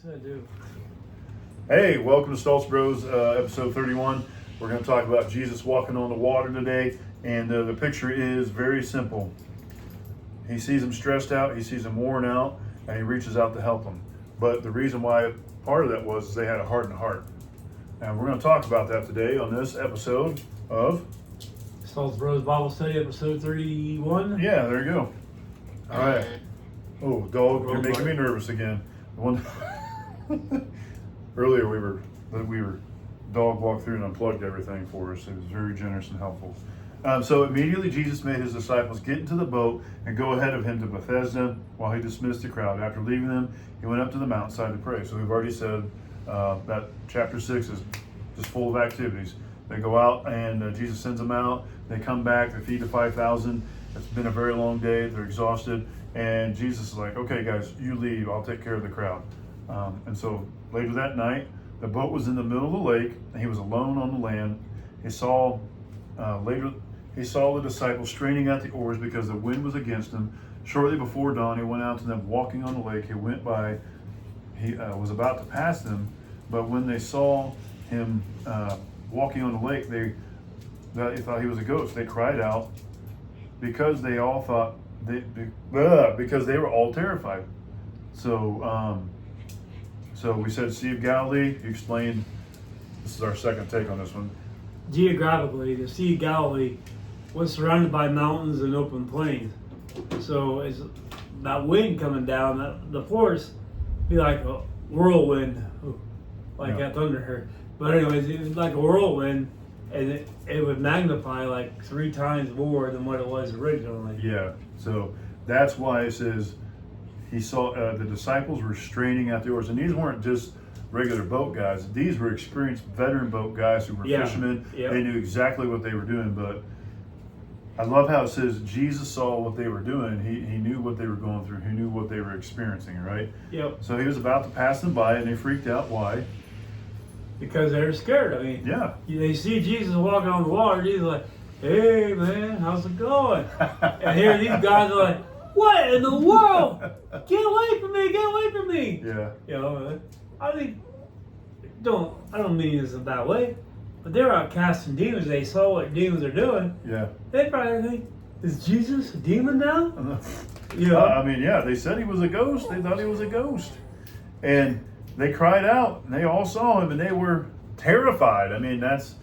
I do. Hey, welcome to Stoltz Bros, episode 31. We're going to talk about Jesus walking on the water today, and the picture is very simple. He sees him stressed out, he sees him worn out, and he reaches out to help him. But the reason why part of that was they had a hardened heart. And we're going to talk about that today on this episode of Stoltz Bros Bible Study, episode 31. Yeah, there you go. All right. Oh, dog, you're making me nervous again. Earlier we were dog walked through and unplugged everything for us. It was very generous and helpful. So immediately Jesus made his disciples get into the boat and go ahead of him to Bethesda while he dismissed the crowd. After leaving them, he went up to the mountainside to pray. So we've already said that chapter 6 is just full of activities. They go out and Jesus sends them out. They come back, they feed the 5,000. It's been a very long day. They're exhausted. And Jesus is like, okay, guys, you leave. I'll take care of the crowd. And so later that night, the boat was in the middle of the lake, and he was alone on the land. He saw the disciples straining at the oars because the wind was against them. Shortly before dawn, he went out to them walking on the lake. He went by. He was about to pass them, but when they saw him walking on the lake, they thought he was a ghost. They cried out because they all thought because they were all terrified. So we said Sea of Galilee. You explained. This is our second take on this one. Geographically, the Sea of Galilee was surrounded by mountains and open plains. So it's that wind coming down, the force be like a whirlwind, like that thunder here. But anyways, it was like a whirlwind, and it would magnify like 3 times more than what it was originally. Yeah, so that's why it says he saw the disciples were straining at the oars, and these weren't just regular boat guys. These were experienced veteran boat guys who were fishermen. Yep. They knew exactly what they were doing. But I love how it says Jesus saw what they were doing. He knew what they were going through. He knew what they were experiencing, right? Yep. So he was about to pass them by, and they freaked out. Why? Because they're scared. I mean, Yeah. They see Jesus walking on the water. Jesus is like, hey man, how's it going? And here these guys are like, what in the world? Get away from me! Get away from me! Yeah. You know, I don't mean this in that way, but they're out casting demons. They saw what demons are doing. Yeah. They probably think, is Jesus a demon now? You know? I mean, yeah, they said he was a ghost. They thought he was a ghost. And they cried out, and they all saw him, and they were terrified. I mean, that's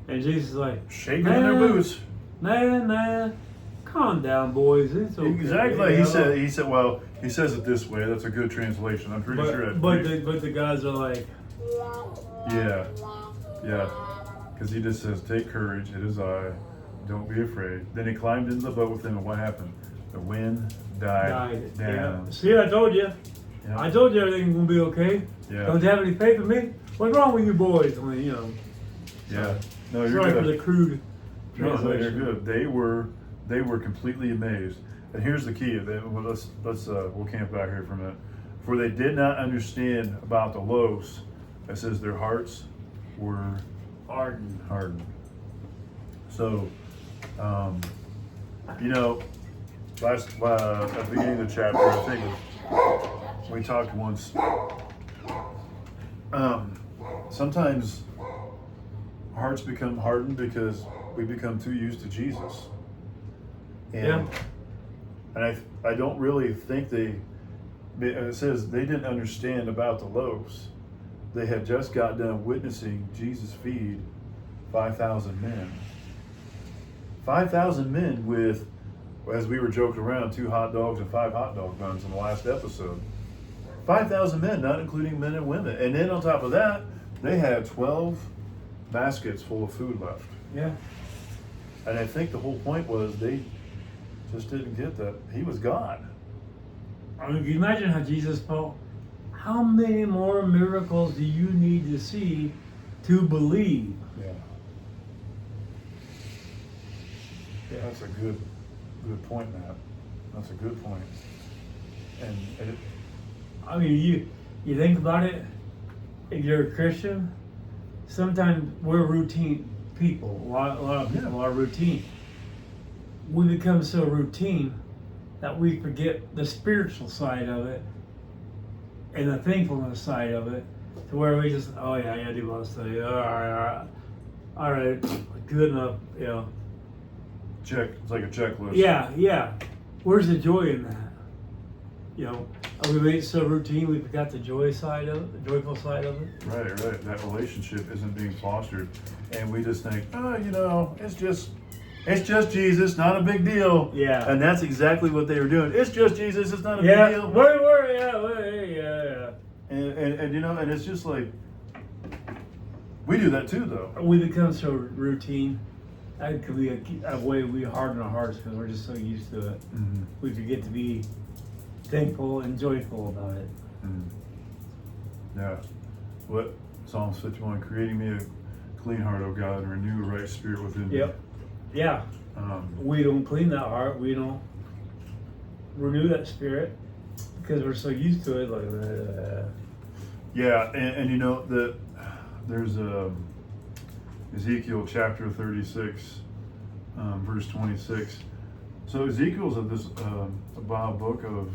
And Jesus is like, shaking in their boots. Man, calm down, boys. It's okay. Exactly. You know? He said, well, he says it this way. That's a good translation. I'm pretty sure. But the guys are like, yeah. Because he just says, take courage. It is I. Don't be afraid. Then he climbed into the boat with them, and what happened? The wind died down. Yeah. See, I told you. Yeah. I told you everything's gonna be okay. Yeah. Don't you have any faith in me? What's wrong with you boys? I mean, you know. Yeah. No, you're Sorry good. for the crude No, translation. they're good. They were completely amazed. And here's the key. We'll camp out here for a minute. For they did not understand about the loaves. It says their hearts were hardened. So, at the beginning of the chapter, I think we talked once. Sometimes hearts become hardened because we become too used to Jesus. And I don't really think it says they didn't understand about the loaves. They had just got done witnessing Jesus feed 5,000 men. 5,000 men with, as we were joking around, 2 hot dogs and 5 hot dog buns in the last episode. 5,000 men, not including men and women. And then on top of that, they had 12 baskets full of food left. Yeah. And I think the whole point was they just didn't get that he was God. I mean, can you imagine how Jesus felt? How many more miracles do you need to see to believe? Yeah. That's a good point, Matt. That's a good point. And I mean, you think about it. If you're a Christian, sometimes we're routine people. A lot of people are routine. We become so routine that we forget the spiritual side of it. and the thankfulness side of it, to where we just, oh yeah, I do want to study. All right, good enough, you know. Check. It's like a checklist. Yeah. Where's the joy in that? You know, we made it so routine, we forgot the joy side of it, the joyful side of it. Right. That relationship isn't being fostered, and we just think, oh, you know, it's just Jesus, not a big deal. Yeah. And that's exactly what they were doing. It's just Jesus, it's not a Yeah. big deal. Yeah. And you know, and it's just like we do that too, though. We become so routine. That could be a way we harden our hearts because we're just so used to it. Mm-hmm. We forget to be thankful and joyful about it. Mm-hmm. Yeah. What Psalms 51, creating me a clean heart, O God, and renew a right spirit within me. Yep. Yeah. We don't clean that heart. We don't renew that spirit because we're so used to it. Like, Yeah, and you know there's Ezekiel chapter 36, verse 26. So Ezekiel's of this about a book of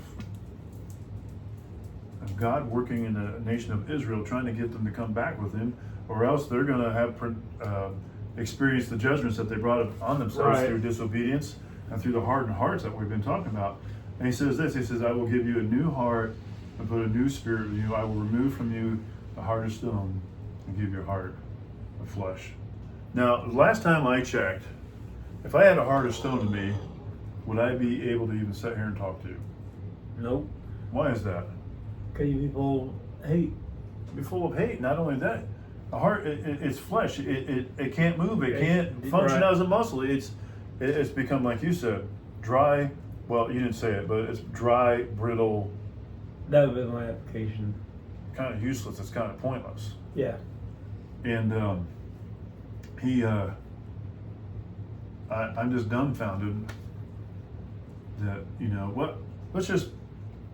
God working in the nation of Israel, trying to get them to come back with Him, or else they're going to have experience the judgments that they brought on themselves Right. through disobedience and through the hardened hearts that we've been talking about. And He says this. He says, "I will give you a new heart and put a new spirit in you. I will remove from you the heart of stone and give you a heart of flesh." Now, the last time I checked, if I had a heart of stone to me, would I be able to even sit here and talk to you? nope. Why is that? Because you people hate. Be full of hate. Not only that, a heart, it's flesh. It can't move. It can't function Right. as a muscle. It's become, like you said, dry. Well, you didn't say it, but it's dry, brittle, That would be my application. kind of useless. It's kind of pointless. Yeah. And I'm just dumbfounded that, you know, what, let's just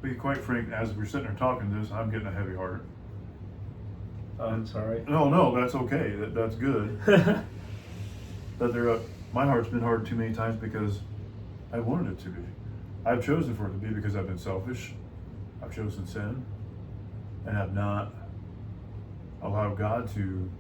be quite frank, as we're sitting there talking this, I'm getting a heavy heart. I'm sorry. No, that's okay. That's good. That my heart's been hard too many times because I wanted it to be. I've chosen for it to be because I've been selfish. I've chosen sin, and I've not allowed God to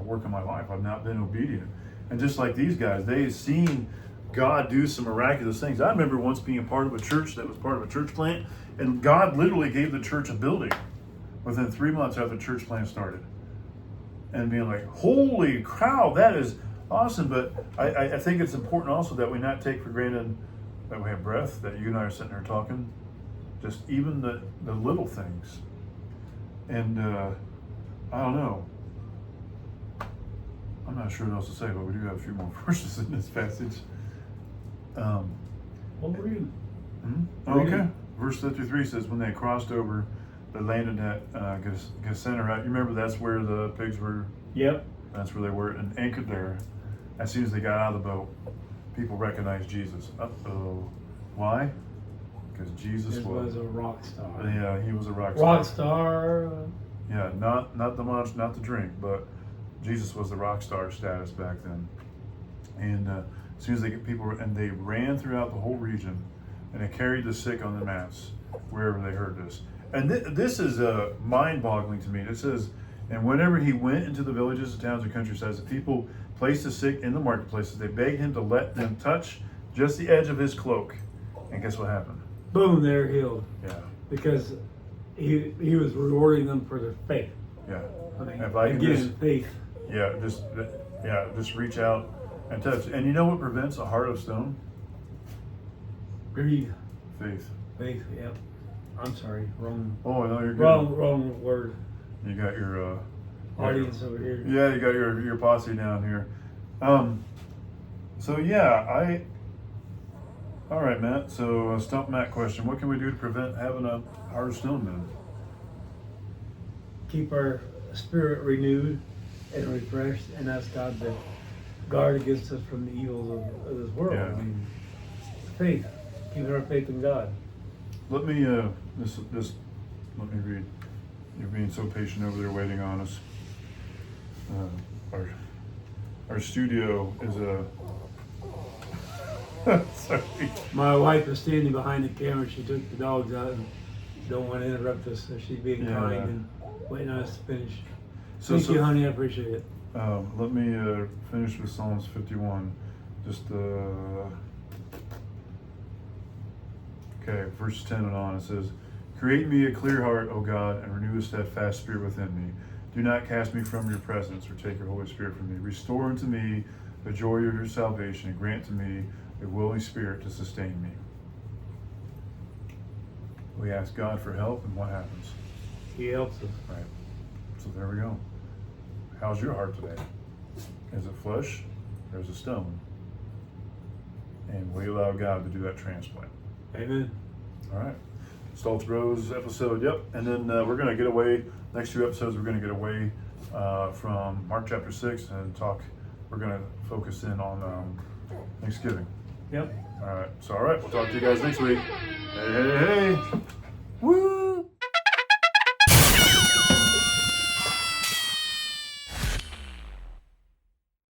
work in my life. I've not been obedient. And just like these guys, they've seen God do some miraculous things. I remember once being a part of a church that was part of a church plant, and God literally gave the church a building within 3 months after the church plant started. And being like, holy cow, that is awesome. But I think it's important also that we not take for granted that we have breath, that you and I are sitting here talking, just even the little things. And I don't know. I'm not sure what else to say, but we do have a few more verses in this passage. What were you? Okay. Verse 53 says, when they crossed over, they landed at Gennesaret. You remember that's where the pigs were? Yep. That's where they were, and anchored there. As soon as they got out of the boat, people recognized Jesus. Uh-oh. Why? Because Jesus was a rock star. Yeah, he was a rock star. Rock star. Yeah, not the munch, not the drink, but Jesus was the rock star status back then. And as soon as they get people, and they ran throughout the whole region, and they carried the sick on the mats wherever they heard this. And this is mind-boggling to me. It says, and whenever he went into the villages, the towns, and countrysides, the people placed the sick in the marketplaces. They begged him to let them touch just the edge of his cloak. And guess what happened? Boom, they're healed. Yeah. Because he was rewarding them for their faith. Yeah. I mean, If I can again, just- faith. Yeah, just reach out and touch. And you know what prevents a heart of stone? Greed. Faith. Faith, yep. I'm sorry, wrong Oh, no, you're good. wrong word. You got your Audience over here. Yeah, you got your posse down here. So yeah, all right, Matt. So stump Matt question: what can we do to prevent having a heart of stone, man? Keep our spirit renewed and refreshed, and ask God to guard against us from the evils of this world. Yeah. I mean, faith, keeping our faith in God. Let me just let me read. You're being so patient over there, waiting on us. Our studio is a. Sorry. My wife was standing behind the camera. She took the dogs out, and don't want to interrupt us. So she's being Yeah. kind and waiting on us to finish. So, Thank you, honey. I appreciate it. Let me finish with Psalms 51. Just okay, verse 10 and on. It says, "Create me a clear heart, O God, and renew a steadfast spirit within me. Do not cast me from your presence, or take your Holy Spirit from me. Restore unto me the joy of your salvation, and grant to me a willing spirit to sustain me." We ask God for help, and what happens? He helps us. Right. So there we go. How's your heart today? Is it flesh or is it stone? And will you allow God to do that transplant? Amen. All right. Stoltz Bros episode, yep. And then we're going to get away, next 2 episodes, we're going to get away from Mark chapter 6 and we're going to focus in on Thanksgiving. Yep. All right. So, all right. We'll talk to you guys next week. Hey, hey, hey.